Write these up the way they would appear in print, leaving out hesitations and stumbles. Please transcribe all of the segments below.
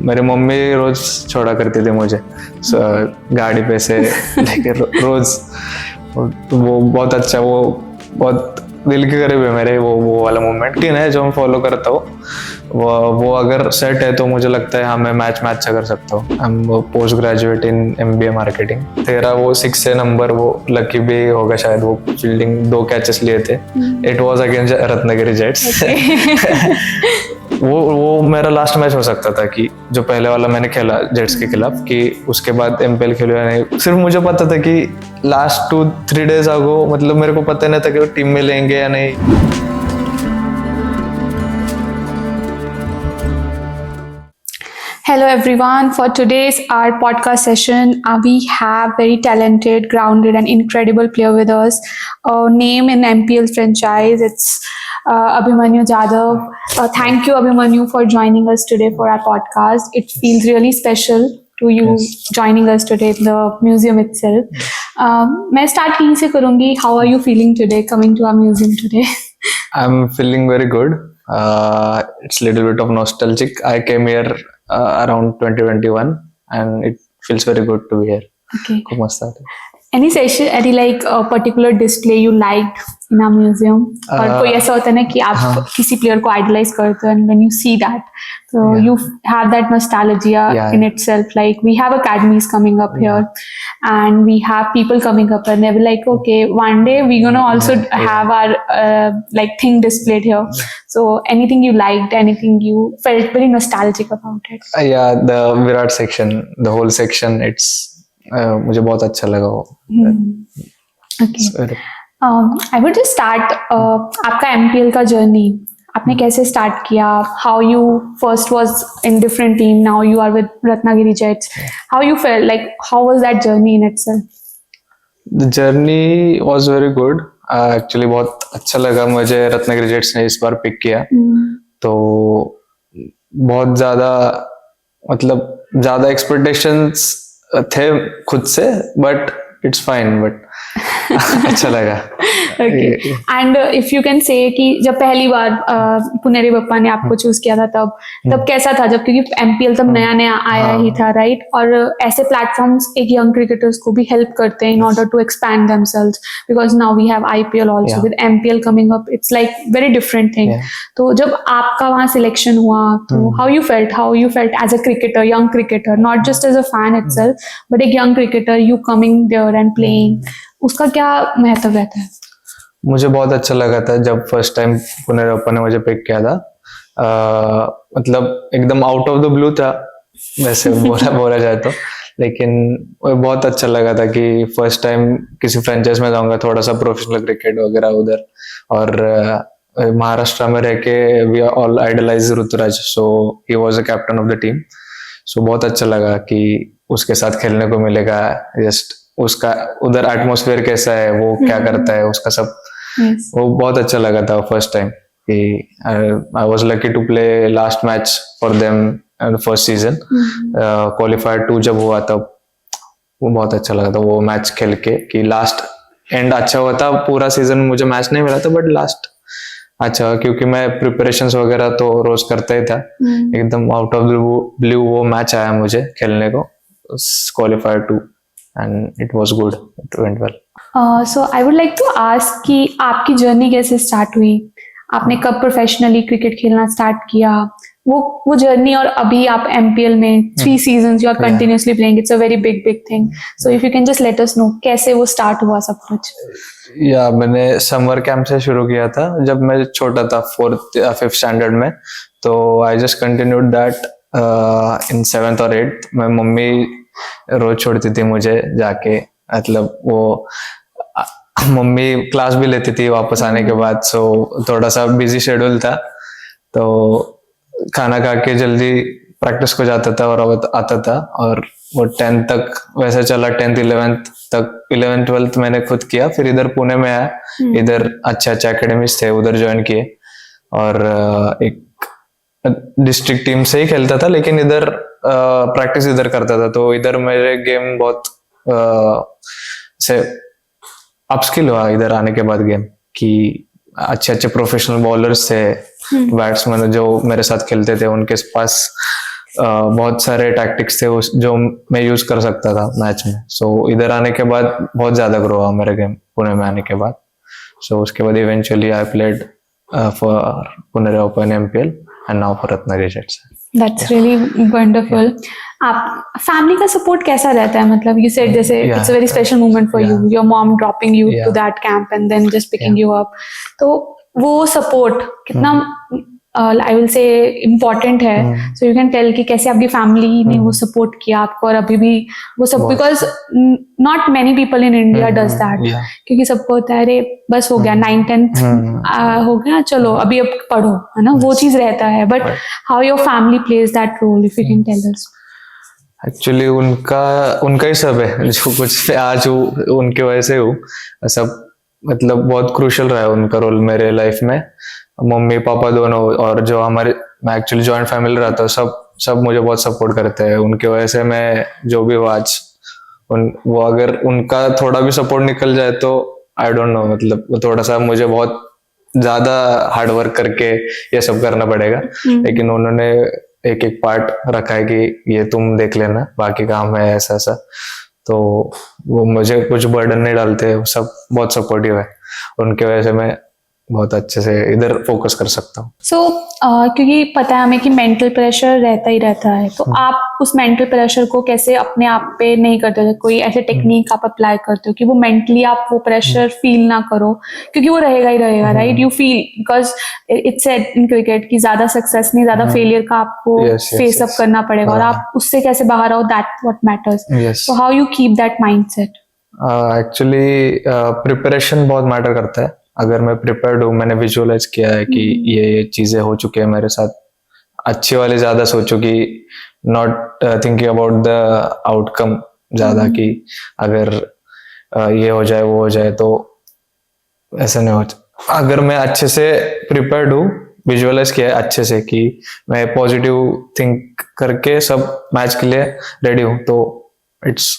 मेरी मम्मी रोज छोड़ा करती थी मुझे गाड़ी पे से लेके रोज। तो वो बहुत अच्छा, वो बहुत दिल के करीब है मेरे, वो वाला मोमेंट कि है जो मैं फॉलो करता हूँ। वो अगर सेट है तो मुझे लगता है हाँ मैं मैच में अच्छा कर सकता हूँ। हम post graduate in MBA marketing. तेरा वो 6 से नंबर वो लकी भी होगा शायद, वो फील्डिंग 2 कैचेस लिए थे। It was against Ratnagiri jets. वो मेरा लास्ट मैच हो सकता था कि जो पहले वाला मैंने खेला जेट्स के खिलाफ, कि उसके बाद MPL खेलो या नहीं। सिर्फ मुझे पता था कि लास्ट 2-3 डेज आगो, मतलब मेरे को पता नहीं था कि वो टीम में लेंगे या नहीं। Hello everyone, for today's our podcast session, we have very talented, grounded and incredible player with us. Name in MPL franchise, it's Abhimanyu Jadhav. Thank you Abhimanyu for joining us today for our podcast. It feels really special to you joining us today in the museum itself. मैं start यहीं से करूँगी. How are you feeling today coming to our museum today? I'm feeling very good. It's a little bit of nostalgic. I came here around 2021 and it feels very good to be here. Okay. खूब मस्त आता है। Any session, any like a particular display you liked in our museum? और कोई ऐसा होता है ना कि आप किसी player को idolize करते हो and when you see that, so you have that nostalgia in itself. Like we have academies coming up here, and we have people coming up, and they're like, okay, one day we're gonna also have our like thing displayed here. So anything you liked, anything you felt very nostalgic about it? Yeah, the Virat section, the whole section, it's मुझे बहुत अच्छा लगा वो। Okay. I would just start आपका MPL का journey आपने कैसे start किया? How you first was in different team, now you are with Ratnagiri Jets. How you felt, like how was that journey in itself? The journey was very good. Actually बहुत अच्छा लगा मुझे Ratnagiri jets ने इस बार pick किया। तो बहुत ज्यादा एक्सपेक्टेशंस थे खुद से, बट इट्स फाइन, बट अच्छा लगा। Okay. And if you can say कि जब पहली बार पुनेरी बप्पा ने आपको चूज किया था तब कैसा था? जब क्योंकि MPL तब नया आया ही था, राइट? और ऐसे प्लेटफॉर्म्स एक यंग क्रिकेटर्स को भी हेल्प करते हैं in order to expand themselves, because now we have IPL also with MPL coming up. It's like very different thing. तो जब आपका वहाँ सिलेक्शन हुआ तो how you felt as a cricketer, young cricketer, not just as a fan itself, but a young cricketer, you coming there and playing, उसका क्या महत्व रहता है? मुझे बहुत अच्छा लगा था जब फर्स्ट टाइम पुनेरी बप्पा ने मुझे पिक किया था। मतलब एकदम आउट ऑफ द ब्लू था वैसे बोला जाए तो, लेकिन बहुत अच्छा लगा था कि फर्स्ट टाइम किसी फ्रेंचाइज में जाऊंगा, थोड़ा सा प्रोफेशनल क्रिकेट वगैरह उधर। और महाराष्ट्र में रह के we all idolise Ruturaj, so he was the captain of the team. So बहुत अच्छा लगा कि उसके साथ खेलने को मिलेगा। जस्ट उसका उधर एटमॉस्फेयर कैसा है, वो क्या करता है, उसका सब वो बहुत अच्छा लगा था फर्स्ट टाइम कि I was lucky to play last match for them first season. Qualifier 2 जब हुआ तब वो बहुत अच्छा लगा था वो मैच खेल के, कि लास्ट एंड अच्छा हुआ था। पूरा सीजन मुझे मैच नहीं मिला था, बट लास्ट अच्छा, क्योंकि मैं प्रिपरेशंस वगैरह तो रोज करता ही था। एकदम आउट ऑफ द ब्लू वो मैच आया मुझे खेलने को, qualifier 2, and it was good, it went well. So I would like to ask कि आपकी जर्नी कैसे स्टार्ट हुई? आपने कब प्रोफेशनली क्रिकेट खेलना स्टार्ट किया? वो जर्नी, और अभी आप MPL में 3 seasons you are continuously playing. It's a very big thing. So if you can just let us know कैसे वो स्टार्ट हुआ सब कुछ? मैंने समर कैंप से शुरू किया था जब मैं छोटा था, 4th या 5th स्टैंडर्ड में। तो I just continued that in 7th और 8th। मैं मम्मी रोज छोड़ती थी मुझे जाके, मतलब वो मम्मी क्लास भी लेती थी वापस आने के बाद। सो थोड़ा सा बिजी शेड्यूल था, तो खाना खा के जल्दी प्रैक्टिस को जाता था और आता था। और वो 10th तक वैसे चला, 10th 11th तक। 11th 12th मैंने खुद किया, फिर इधर पुणे में आया। इधर अच्छे अकेडमीज थे, उधर ज्वाइन किए और एक डिस्ट्रिक्ट टीम से ही खेलता था, लेकिन इधर प्रैक्टिस इधर करता था। तो इधर मेरे गेम बहुत से अपस्किल हुआ इधर आने के बाद गेम, कि अच्छे प्रोफेशनल बॉलर्स थे, बैट्समैन जो मेरे साथ खेलते थे, उनके पास बहुत सारे टैक्टिक्स थे जो मैं यूज कर सकता था मैच में. सो इधर आने के बाद बहुत ज्यादा ग्रो हुआ मेरा गेम पुणे में आने के बाद. सो उसके बाद eventually I played for Pune open MPL and now for Ratnagiri jets. That's really wonderful. आप फैमिली का सपोर्ट कैसा रहता है? मतलब यू सेड जैसे it's a very special moment for you, your mom dropping you to that camp and then just picking you up. तो वो support कितना आई विल से इम्पोर्टेंट है. सो यू कैन टेल कि कैसे आपकी family ने वो सपोर्ट किया आपको और अभी भी वो सब, because not many people in India does that. क्योंकि सबको होता है अरे बस हो गया 9th-10th हो गया चलो अभी अब पढ़ो, है ना, वो चीज रहता है. But how your family plays that role, if you can tell us. Actually उनका ही सब है जो कुछ आज उनके वजह से हूँ सब. मतलब बहुत क्रूशियल रहा है उनका रोल मेरे लाइफ में. मम्मी पापा दोनों, और जो मैं एक्चुअली जॉइंट फैमिली रहता हूँ, सब मुझे बहुत सपोर्ट करते हैं. उनके वजह से मैं जो भी हूँ आज, वो अगर उनका थोड़ा भी सपोर्ट निकल जाए तो आई डोंट नो, मतलब वो थोड़ा सा मुझे बहुत ज्यादा हार्ड वर्क करके ये सब करना पड़ेगा. लेकिन उन्होंने एक एक पार्ट रखा है कि ये तुम देख लेना, बाकी काम है ऐसा ऐसा. तो वो मुझे कुछ बर्डन नहीं डालते, सब बहुत सपोर्टिव है. उनके वजह से मैं बहुत अच्छे से इधर फोकस कर सकता हूँ. सो क्योंकि पता है हमें कि मेंटल प्रेशर रहता ही रहता है, तो आप उस मेंटल प्रेशर को कैसे अपने आप पे नहीं करते हो? कोई ऐसे टेक्निक आप अप्लाई करते हो कि वो मेंटली आप वो प्रेशर फील ना करो? क्योंकि वो रहेगा ही रहेगा, right? You feel, because it's said in cricket कि ज्यादा सक्सेस नहीं, ज्यादा फेलियर का आपको फेस अप करना पड़ेगा, और आप उससे कैसे बाहर आओ, that what matters. So how you keep that mindset? Actually preparation बहुत मैटर करता है. अगर मैं प्रिपेयर्ड हूँ, मैंने विजुअलाइज किया है कि ये चीजें हो चुकी है मेरे साथ, अच्छी वाली ज्यादा सोचो कि not thinking about the outcome ज्यादा, कि अगर ये हो जाए वो हो जाए, तो ऐसा नहीं हो. अगर मैं अच्छे से प्रिपेयर्ड हूँ, विजुअलाइज किया है अच्छे से कि मैं पॉजिटिव थिंक करके सब मैच के लिए रेडी हूँ, तो इट्स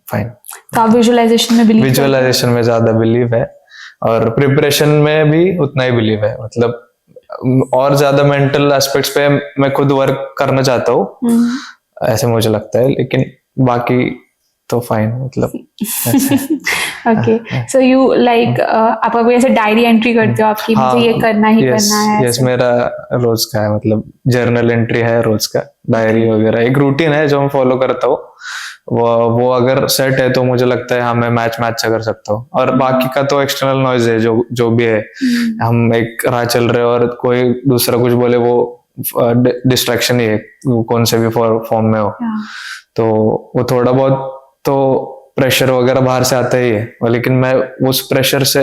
फाइन. तो आप विजुअलाइजेशन में ज्यादा बिलीव है, और प्रिपरेशन में भी उतना ही बिलीव है. मतलब और ज्यादा मेंटल एस्पेक्ट्स पे मैं खुद वर्क करना चाहता हूँ, ऐसे मुझे लगता है. लेकिन बाकी तो फाइन, मतलब. ओके. सो यू लाइक आप अभी ऐसे डायरी एंट्री करते हो आपकी, मुझे ये करना ही करना है? यस, मेरा रोज का है, मतलब जर्नल एंट्री है रोज का, डायरी वगैरह एक रूटीन है जो मैं फॉलो करता हूँ. वो अगर सेट है तो मुझे लगता है हाँ मैं मैच में अच्छा कर सकता हूँ. और बाकी का तो एक्सटर्नल नॉइज है, जो भी है. हम एक राह चल रहे हैं और कोई दूसरा कुछ बोले, वो डिस्ट्रैक्शन ही है, वो कौन से भी फॉर्म में हो. तो वो थोड़ा बहुत तो प्रेशर वगैरह बाहर से आता ही है, लेकिन मैं उस प्रेशर से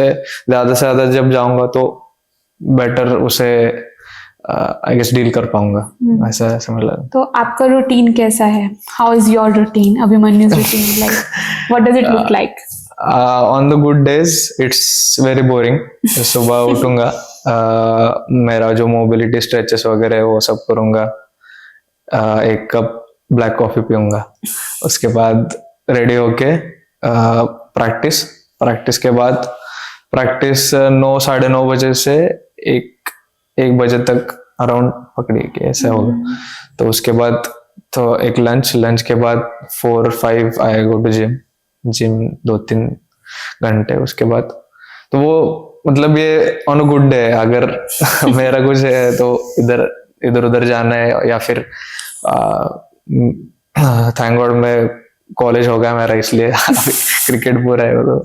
ज्यादा जब जाऊंगा तो बेटर उसे आई गेस डील कर पाऊंगा. ऐसा मिला. तो आपका रूटीन कैसा है? How is your routine, Abhimanyu's routine? Like what does it look like? On the good days it's very boring. सुबह उठूंगा, मेरा जो मोबिलिटी स्ट्रेचेस वगैरह है वो सब करूंगा, एक कप ब्लैक कॉफी पीऊंगा, उसके बाद रेडी होके प्रैक्टिस के बाद प्रैक्टिस 9-9:30 बजे से 1 बजे तक अराउंड पकड़िए कि ऐसा होगा. तो उसके बाद तो एक लंच के बाद 4-5 आई गो टू जिम 2-3 घंटे. उसके बाद तो वो मतलब ये ऑन अ गुड डे अगर मेरा कुछ है तो इधर उधर जाना है, या फिर थैंक गॉड में कॉलेज हो गया मेरा, इसलिए क्रिकेट पूरा है, तो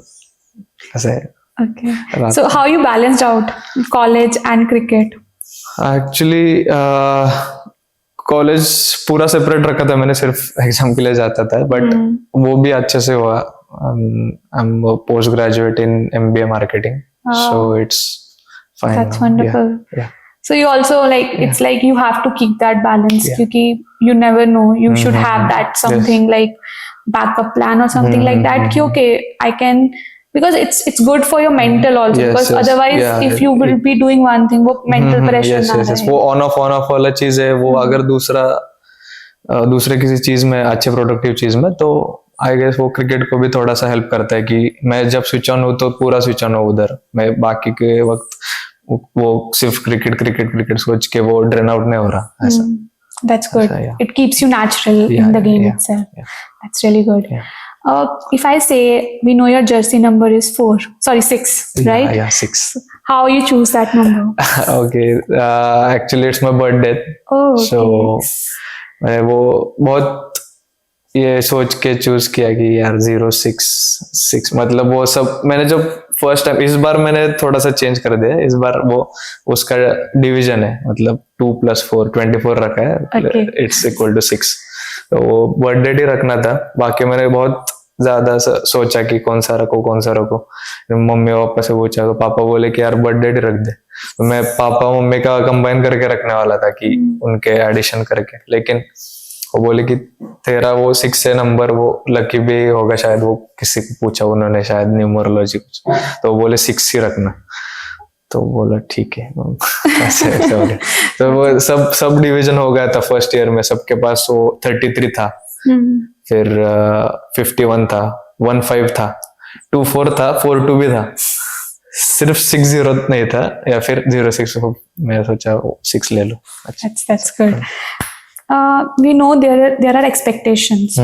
ऐसे है. Okay. So how you balanced out college and cricket? Actually college पूरा सेपरेट रखा था मैंने, सिर्फ एग्जाम के लिए जाता था, बट वो भी अच्छे से हुआ. I'm a postgraduate in MBA marketing, so it's fine. That's now. wonderful. Yeah. So you also it's like you have to keep that balance, क्योंकि you never know, you should have that something like backup plan or something like that. कि okay, I can, because it's good for your mental also, because otherwise if you will be doing one thing, वो mental pressure ना रहे. वो on off वाला चीज है, वो अगर दूसरे किसी चीज में, अच्छे प्रोडक्टिव चीज में, तो आई गेस वो क्रिकेट को भी थोड़ा सा हेल्प करता है कि मैं जब स्विच ऑन हूँ तो पूरा स्विच ऑन हो उधर, मैं बाकी के वक्त वो सिर्फ क्रिकेट सोच के वो ड्रेन आउट नहीं हो रहा ऐसा. That's good. So, yeah. It keeps you natural Yeah, in the game yeah, itself. yeah. That's really good. Yeah. If I say, we know your jersey number is 6, right? Yeah, 6. How you choose that number? Okay, actually it's my birthday. Oh, okay. So मैं वो बहुत ये सोच के choose किया कि यार 066 मतलब वो सब मैंने जब फर्स्ट टाइम, इस बार मैंने थोड़ा सा चेंज कर दिया, इस बार वो उसका डिवीजन है, मतलब 2 + 4 24 रखा है, Okay. It's equal to 6। तो वो बर्थडे ही रखना था, बाकी मैंने बहुत ज्यादा सोचा कि कौन सा रखो। मम्मी पापा से पूछा तो पापा बोले कि यार बर्थडे ही रख दे। तो मैं पापा मम्मी का कंबाइन करके रखने वाला था कि उनके एडिशन करके, लेकिन वो बोले कि तेरा वो 6 है नंबर, वो लकी भी होगा शायद, वो किसी को पूछा उन्होंने शायद न्यूमरोलॉजी कुछ, तो वो बोले 6 ही रखना। तो बोला ठीक है ऐसे हो गया। तो वो सब डिवीजन हो गया था फर्स्ट ईयर में, सबके पास वो 33 था, फिर 51 था, 15 था, 24 था, 42 भी था, सिर्फ 60 नहीं था, या फिर 06 को मैं सोचा 6 ले लो। That's good. We know there are expectations.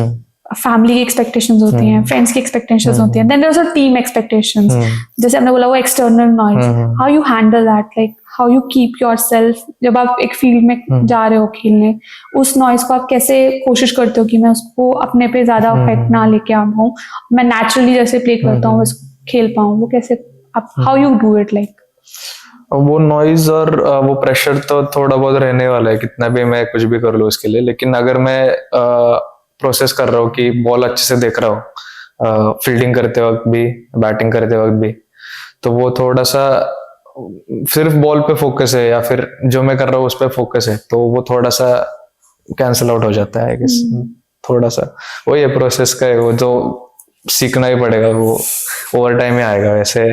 Family की एक्सपेक्टेशंस होती हैं, फ्रेंड्स की एक्सपेक्टेशंस होती हैं, then there are team expectations, जैसे हमने बोला वो external noise, how you handle that, like how you keep yourself, जब आप एक फील्ड में जा रहे हो खेलने, उस नॉइज को आप कैसे कोशिश करते हो कि मैं उसको अपने पे ज्यादा इफेक्ट ना लेके आ पाऊं, मैं नेचुरली जैसे प्ले करता हूँ बस खेल पाऊं, वो कैसे आप, how you do it? Like वो नॉइज और वो प्रेशर तो थोड़ा बहुत रहने वाला है, कितना भी मैं कुछ भी कर लूँ उसके लिए, लेकिन अगर मैं प्रोसेस कर रहा हूँ कि बॉल अच्छे से देख रहा हूँ फील्डिंग करते वक्त भी, बैटिंग करते वक्त भी, तो वो थोड़ा सा सिर्फ बॉल पे फोकस है या फिर जो मैं कर रहा हूँ उस पर फोकस है, तो वो थोड़ा सा कैंसिल आउट हो जाता है। थोड़ा सा वो ये प्रोसेस का है, वो जो सीखना ही पड़ेगा, वो ओवर टाइम में आएगा, वैसे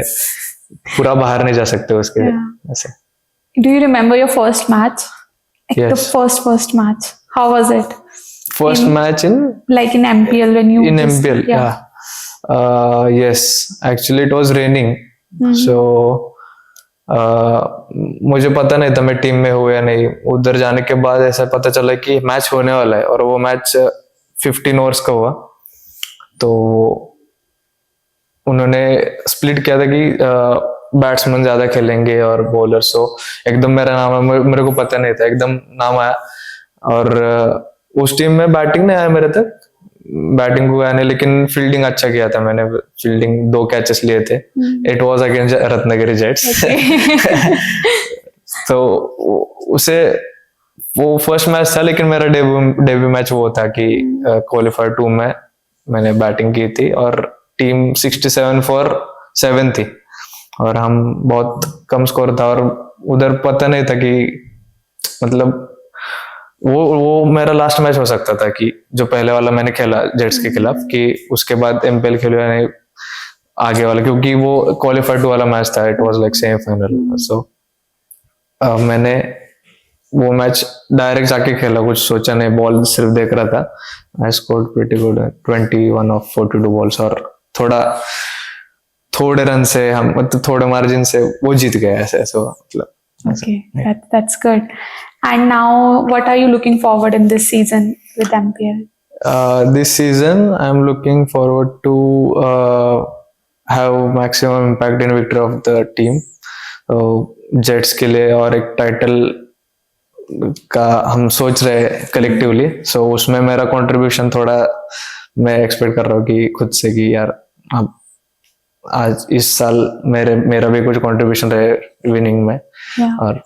पूरा बाहर नहीं जा सकते उसके ऐसे। Do you remember your first match? The first match, how was it? First match in MPL when you in MPL, yeah. Yes, actually it was raining, so मुझे पता नहीं था मैं टीम में हूँ या नहीं। उधर जाने के बाद ऐसा पता चला कि मैच होने वाला है, और वो मैच 15 ओवर्स का हुआ। तो उन्होंने स्प्लिट किया था कि बैट्समैन ज्यादा खेलेंगे और बॉलर, सो एकदम मेरा नाम, मेरे को पता नहीं था, एकदम नाम आया। और उस टीम में बैटिंग नहीं आया मेरे तक, बैटिंग को आया नहीं, लेकिन फील्डिंग अच्छा किया था मैंने, फील्डिंग 2 कैचेस लिए थे। It was against Ratnagiri jets. तो उसे वो फर्स्ट मैच था, लेकिन मेरा डेब्यू मैच वो था कि क्वालिफायर 2 में मैंने बैटिंग की थी, और टीम 67 for 7 थी, और हम बहुत कम स्कोर था, और उधर पता नहीं था कि मतलब वो मेरा लास्ट मैच हो सकता था, कि जो पहले वाला मैंने खेला जेट्स के खिलाफ, कि उसके बाद एमपीएल खेलो या नहीं आगे वाला, क्योंकि वो क्वालिफायर 2 वाला मैच था, इट वाज लाइक सेमीफाइनल। सो मैंने वो मैच डायरेक्ट जाके खेला, कुछ सोचा नहीं, बॉल सिर्फ देख रहा था। I scored pretty good, 21 of 42 balls, और थोड़े रन से हम, मतलब थोड़े मार्जिन से वो जीत गए ऐसे मतलब। Okay, that's good. And now, what are you looking forward in this season with MPL? This season, I'm looking forward to have maximum impact in victory of the team. Jets के लिए और एक title का हम सोच रहे हैं collectively, सो उसमें मेरा कंट्रीब्यूशन थोड़ा मैं एक्सपेक्ट कर रहा हूँ कि खुद से, कि यार अब आज इस साल मेरा भी कुछ कंट्रीब्यूशन रहे विनिंग में। और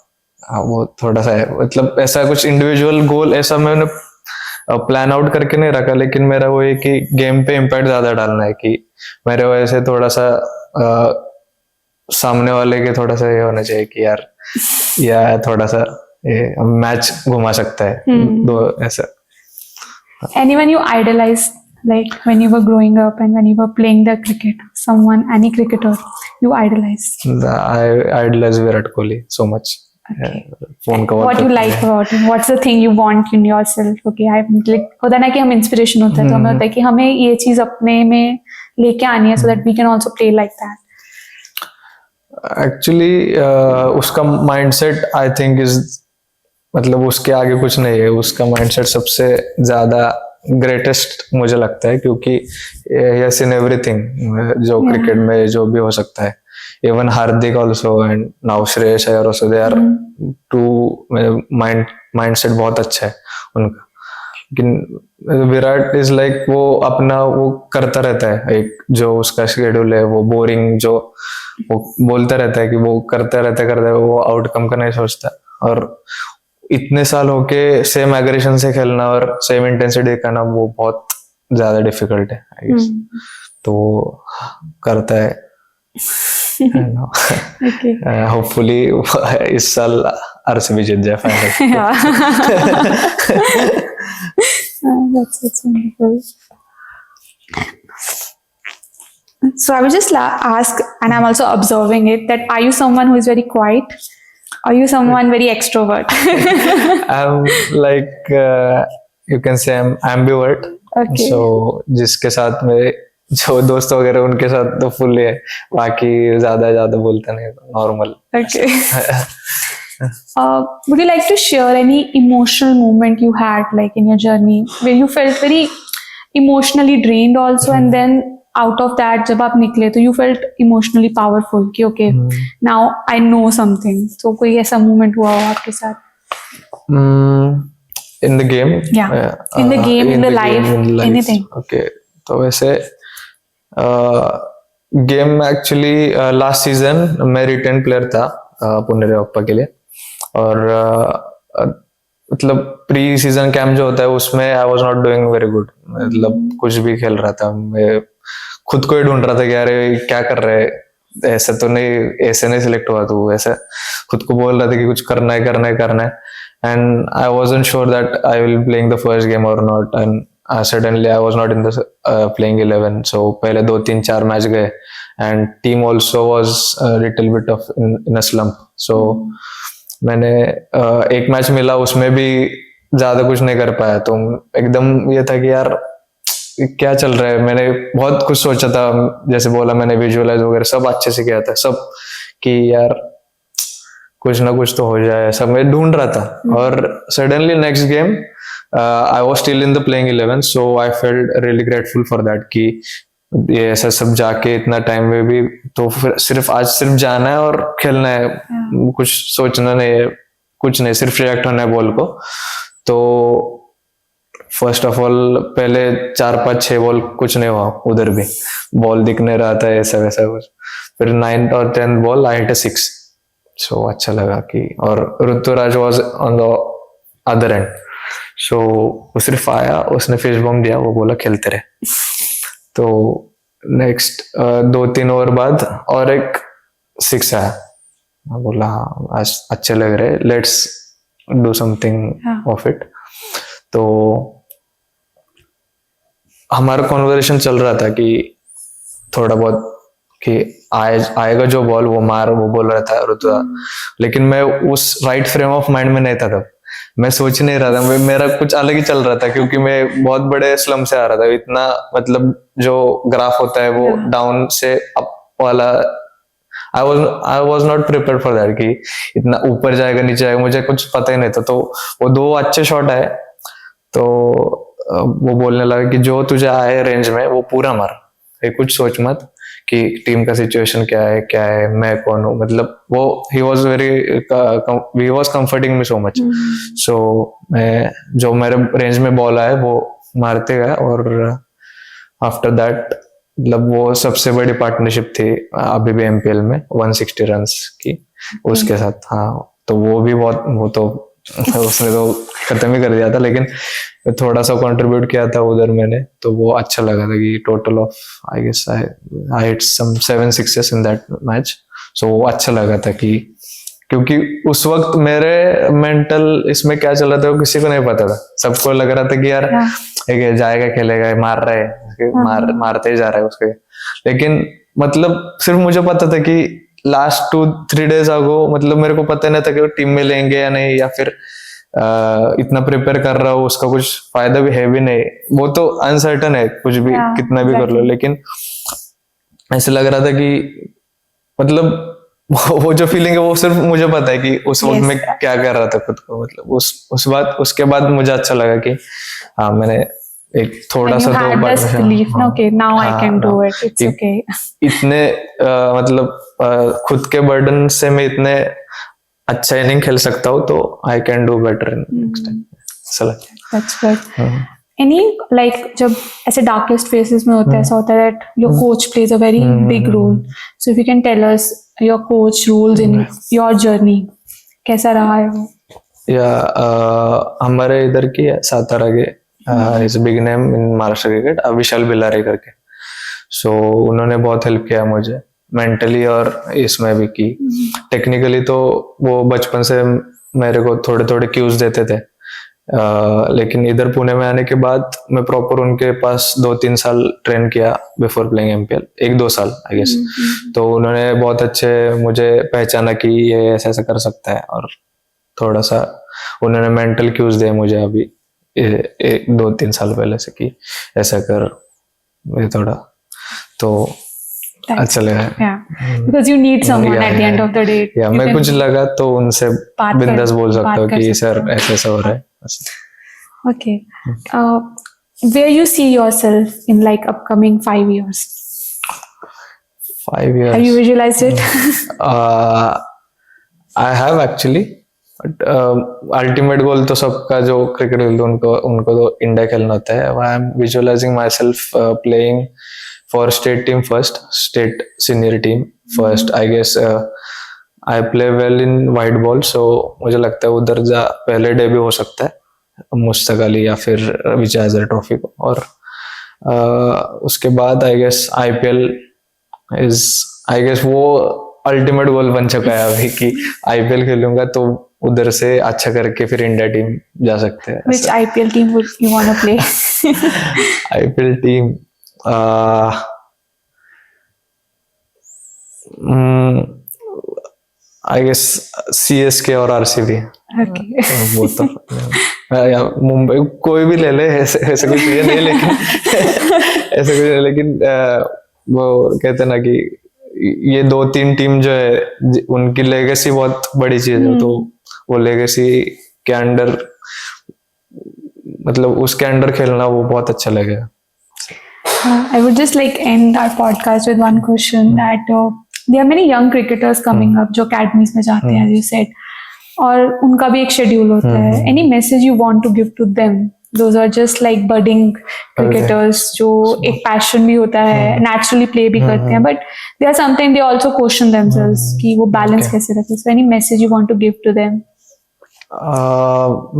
वो थोड़ा सा है, मतलब ऐसा कुछ इंडिविजुअल गोल ऐसा मैंने प्लान आउट करके नहीं रखा, लेकिन मेरा वो है कि गेम पे इम्पैक्ट ज्यादा डालना है, कि मेरे वजह से थोड़ा सा सामने वाले के थोड़ा सा ये होना चाहिए कि यार या थोड़ा सा मैच घुमा सकता है। दो ऐसा। Anyone you idolized, like when you were growing up and when you were playing the cricket, someone, any cricketer you idolized? I idolize Virat Kohli so much. Okay. What you like about him? What's the thing you want in yourself? Okay, like होता ना कि हम inspiration होता है, तो हमें होता है कि हमें ये चीज अपने में लेके आनी है, so that we can also play like that. Actually, उसका mindset I think is मतलब उसके आगे कुछ नहीं है, उसका माइंडसेट सबसे ज्यादा ग्रेटेस्ट मुझे लगता है, क्योंकि यस इन एवरीथिंग जो क्रिकेट में जो भी हो सकता है, even Hardik also and now Shreyas Iyer also, they are two mindset बहुत अच्छा है उनका। लेकिन विराट इज लाइक वो अपना वो करता रहता है, एक जो उसका शेड्यूल है वो बोरिंग, जो वो बोलता रहता है कि वो करता रहता है, वो आउटकम का नहीं सोचता। और इतने साल होके सेम एग्रेशन से खेलना और सेम इंटेंसिटी दिखाना वो बहुत ज्यादा डिफिकल्ट है आई गेस। तो वो करता है होपफुली इस साल आरसीबी जीत जाए final. That's wonderful. So I would just ask, and I'm also observing it, that are you someone who is very quiet? Are you someone very extrovert? I'm like you can say I'm ambivert. Okay. So जिसके साथ मेरे जो दोस्त वगैरह उनके साथ तो full है, बाकी ज्यादा बोलता नहीं, normal. Okay. Would you like to share any emotional moment you had, like in your journey, where you felt very emotionally drained also, and then out of that, जब आप निकले तो you felt emotionally powerful कि okay, now I know something. So कोई ऐसा moment हुआ हो आपके साथ? In the game? Yeah. In the game, in the life, anything. Okay. तो वैसे गेम एक्चुअली लास्ट सीजन मैं रिटेन प्लेयर था पुनेरी बप्पा के लिए, और मतलब प्री सीजन कैंप जो होता है उसमें I was not doing very good, मतलब कुछ भी खेल रहा था, मैं खुद को ही ढूंढ रहा था कि अरे क्या कर रहे, ऐसे तो नहीं, ऐसे नहीं सिलेक्ट हुआ तू, ऐसे खुद को बोल रहा था कि कुछ करना है and I wasn't sure that I will playing the first game और not, and suddenly I was not in the playing 11. So पहले 2-3-4 मैच गए and team also was a little bit of in a slump. So मैंने एक match मिला, उसमें भी ज्यादा कुछ नहीं कर पाया, तो एकदम ये था कि यार क्या चल रहा है। मैंने बहुत कुछ सोचा था, जैसे बोला मैंने विजुअलाइज वगैरह सब अच्छे से किया था सब, कि यार कुछ ना कुछ तो हो जाए, सब मैं ढूंढ रहा था। और suddenly next game I was still in the playing 11, so I felt really grateful for that कि ये ऐसा सब जाके इतना टाइम में भी, तो फिर सिर्फ जाना है और खेलना है, कुछ सोचना नहीं है, कुछ नहीं, सिर्फ रिएक्ट होना है बॉल को। तो फर्स्ट ऑफ ऑल पहले 4-5-6 बॉल कुछ नहीं हुआ, उधर भी बॉल दिख नहीं रहा था, ऐसा वैसा कुछ। फिर 9th और 10th बॉल आई हिट 6, सो अच्छा लगा कि, और Ruturaj was on the other end, so वो सिर्फ आया, उसने फिश बॉम्ब दिया, वो बोला खेलते रहे। तो नेक्स्ट 2-3 ओवर बाद और एक 6 आया, मैं बोला आज अच्छे लग रहे, let's do something of it. तो हमारा कॉन्वर्सेशन चल रहा था कि थोड़ा बहुत कि आएगा जो बॉल वो बोल रहा था ऋतुराज, लेकिन मैं उस राइट फ्रेम ऑफ माइंड में नहीं था तब, मैं सोच नहीं रहा था, मेरा कुछ अलग ही चल रहा था, क्योंकि मैं बहुत बड़े स्लम से आ रहा था, इतना मतलब जो ग्राफ होता है वो डाउन से अप वाला, I was not prepared for that कि इतना ऊपर जाएगा नीचे जाएगा, मुझे कुछ पता ही नहीं था। तो वो 2 अच्छे शॉट आए, तो वो बोलने लगा कि जो तुझे आए रेंज में वो पूरा मार, कुछ सोच मत कि टीम का सिचुएशन क्या है, मैं कौन हूँ, मतलब वो ही was comforting me so much. So मैं जो मेरे रेंज में बॉल आए वो मारते गए, और आफ्टर दैट मतलब वो सबसे बड़ी पार्टनरशिप थी अभी भी एमपीएल में 160 रन्स की उसके साथ। हाँ, तो वो भी बहुत, वो तो उसने तो खत्म ही कर दिया था, लेकिन थोड़ा सा कंट्रीब्यूट किया था उधर मैंने, तो वो अच्छा लगा था कि total of I guess I hit some 7 6s in that match. So वो अच्छा लगा था कि, क्योंकि उस वक्त मेरे मेंटल इसमें क्या चल रहा था वो किसी को नहीं पता था, सबको लग रहा था कि यार जाएगा खेलेगा, मार रहा है, मारते ही जा रहा है उसके, लेकिन मतलब सिर्फ मुझे पता था कि लास्ट 2-3 डेज अगो मतलब मेरे को पता नहीं था कि वो टीम में लेंगे या नहीं, या फिर इतना प्रिपेयर कर रहा हूँ उसका कुछ फायदा भी है भी नहीं, वो तो अनसर्टन है, कुछ भी कितना भी कर लो। लेकिन ऐसे लग रहा था कि मतलब वो जो फीलिंग है वो सिर्फ मुझे पता है कि उस वक्त Yes. मैं क्या कर रहा था खुद को, मतलब उसके बाद मुझे अच्छा लगा कि हाँ मैंने एक थोड़ा When you सा तो had this belief, no, okay, now I can do it. It's okay. इतने मतलब खुद के बर्डन से मैं इतने अच्छा इनिंग खेल सकता हूँ, तो I can do better in next time, ऐसा लगता है। That's good. Any like जब ऐसे darkest phases में होता है, ऐसा होता है that your coach plays a very big role. So if you can tell us your coach roles in your journey, कैसा रहा है वो? या हमारे इधर की है सातारा के, is big name in Maharashtra cricket, Vishal Bilare करके। सो उन्होंने बहुत हेल्प किया मुझे मेंटली और इसमें भी की। टेक्निकली तो वो बचपन से मेरे को थोड़े थोड़े क्यूज देते थे, लेकिन इधर पुणे में आने के बाद मैं प्रॉपर उनके पास 2-3 साल ट्रेन किया बिफोर प्लेइंग एमपीएल, 1-2 साल आई गेस। तो उन्होंने बहुत अच्छे मुझे पहचाना कि ये ऐसा ऐसा कर सकता है, और थोड़ा सा उन्होंने मेंटल क्यूज दिए मुझे अभी 2-3 साल पहले से कि ऐसा कर, ये थोड़ा तो अच्छा लगा। Yeah, because you need someone at the end of the day. या You मैं can कुछ लगा तो उनसे बात कर- बिंदास बोल सकता बात हूँ कर कि सकते सर हो। ऐसा ऐसा हो रहा है। Okay. Where you see yourself in like upcoming 5 years? 5 years. Have you visualized it? I have actually, but ultimate goal तो सबका जो क्रिकेट खेलते उनको उनको तो इंडिया खेलना होता है। I am visualising my self playing for state team first, state senior team first. I guess I play well in white ball, so मुझे लगता है उधर जा पहले डेब्यू हो सकता है मुश्ताक अली या फिर विजय हजारे ट्रॉफी को। और उसके बाद I guess IPL is, I guess वो अल्टीमेट गोल बन चुका है अभी कि आईपीएल खेलूंगा तो उधर से अच्छा करके फिर इंडिया टीम जा सकते हैं। Which IPL team would you want to play? IPL team I guess CSK और आरसीबी, Okay. वो तो या मुंबई कोई भी ले ले, ऐसे कुछ नहीं है, लेकिन ऐसे कुछ नहीं, लेकिन वो कहते हैं ना कि ये 2-3 टीम जो है उनकी लेगेसी बहुत बड़ी चीज है, तो वो लेगेसी के अंडर, मतलब उसके अंडर खेलना वो बहुत अच्छा लगेगा। I would just like end our podcast with one question that there are many young cricketers coming up जो academies में जाते हैं, as you said, और उनका भी एक schedule होता है। Any message you want to give to them? Those are just like budding cricketers जो एक passion भी होता है, naturally play भी करते हैं, but there are sometimes they also question themselves कि वो balance कैसे रखें। So any message you want to give to them?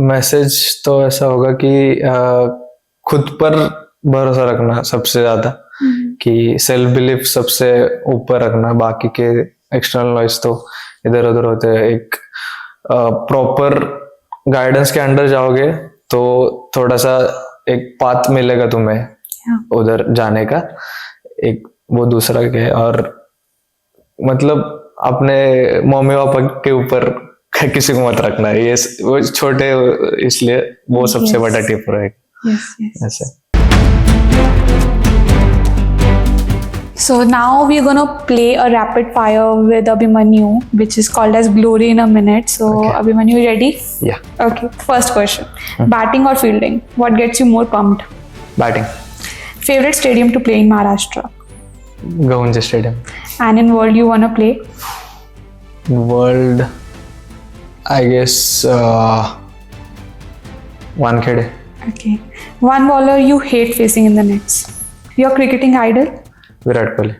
Message तो ऐसा होगा कि खुद पर भरोसा रखना सबसे ज्यादा, कि सेल्फ बिलीफ सबसे ऊपर रखना, बाकी के एक्सटर्नल नॉइज तो इधर उधर होते हैं। एक प्रॉपर गाइडेंस के अंडर जाओगे तो थोड़ा सा एक पाथ मिलेगा तुम्हें उधर जाने का, एक वो दूसरा के। और मतलब अपने मम्मी पापा के ऊपर किसी को मत रखना है, ये वो छोटे इसलिए वो सबसे बड़ा टिप रहेगा। ऐसे। So now we're gonna play a rapid fire with Abhimanyu, which is called as Glory in a Minute. So Abhimanyu, you ready? Yeah. Okay. First question: batting or fielding? What gets you more pumped? Batting. Favorite stadium to play in Maharashtra? Gahunje Stadium. And in world you wanna play? World, I guess Wankhede. Okay. One bowler you hate facing in the nets? Your cricketing idol? Virat Kohli.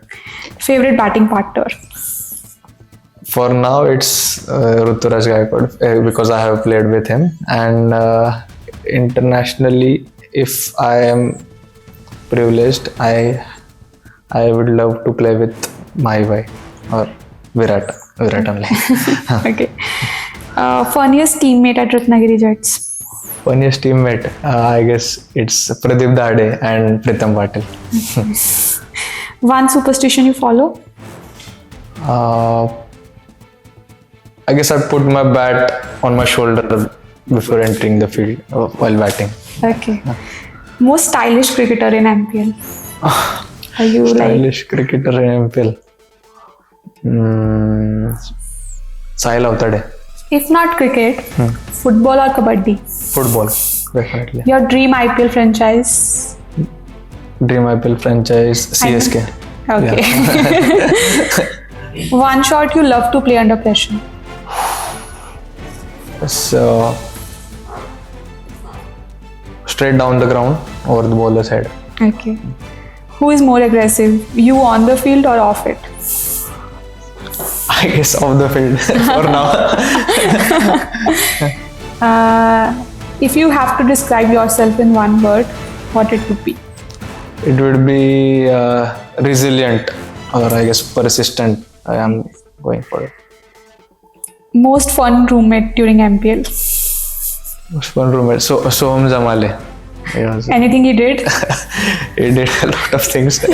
Favorite batting partner? For now, it's Ruturaj Gaikwad because I have played with him, and internationally, if I am privileged, I would love to play with my boy or Virat only. Okay. Funniest teammate at Ratnagiri Jets? Funniest teammate, I guess it's Pradeep Dade and Pritam Patil. One superstition you follow? I guess I put my bat on my shoulder before entering the field while batting. Okay. Most stylish cricketer in MPL? Are you Stylish cricketer in MPL? Sahil Avtade. If not cricket, football or kabaddi? Football, definitely. Your dream IPL franchise? Dream IPL franchise CSK. Okay. One shot you love to play under pressure? So straight down the ground over the bowler's head. Okay. Who is more aggressive, you on the field or off it? I guess off the field for now. If you have to describe yourself in one word, what it would be? It would be resilient, or I guess persistent. I am going for it. Most fun roommate during MPL? Most fun roommate. So Soham Zamale. Yes. Anything he did? He did a lot of things, but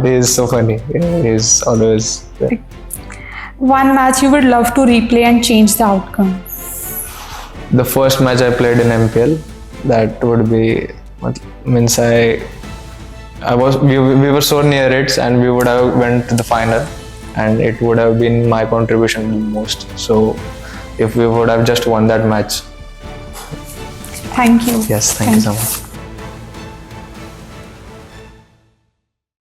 he is so funny. He's always. One match you would love to replay and change the outcome? The first match I played in MPL, that would be, means we were so near it, and we would have went to the final, and it would have been my contribution the most. So if we would have just won that match. Thank you. Yes, thank you so much.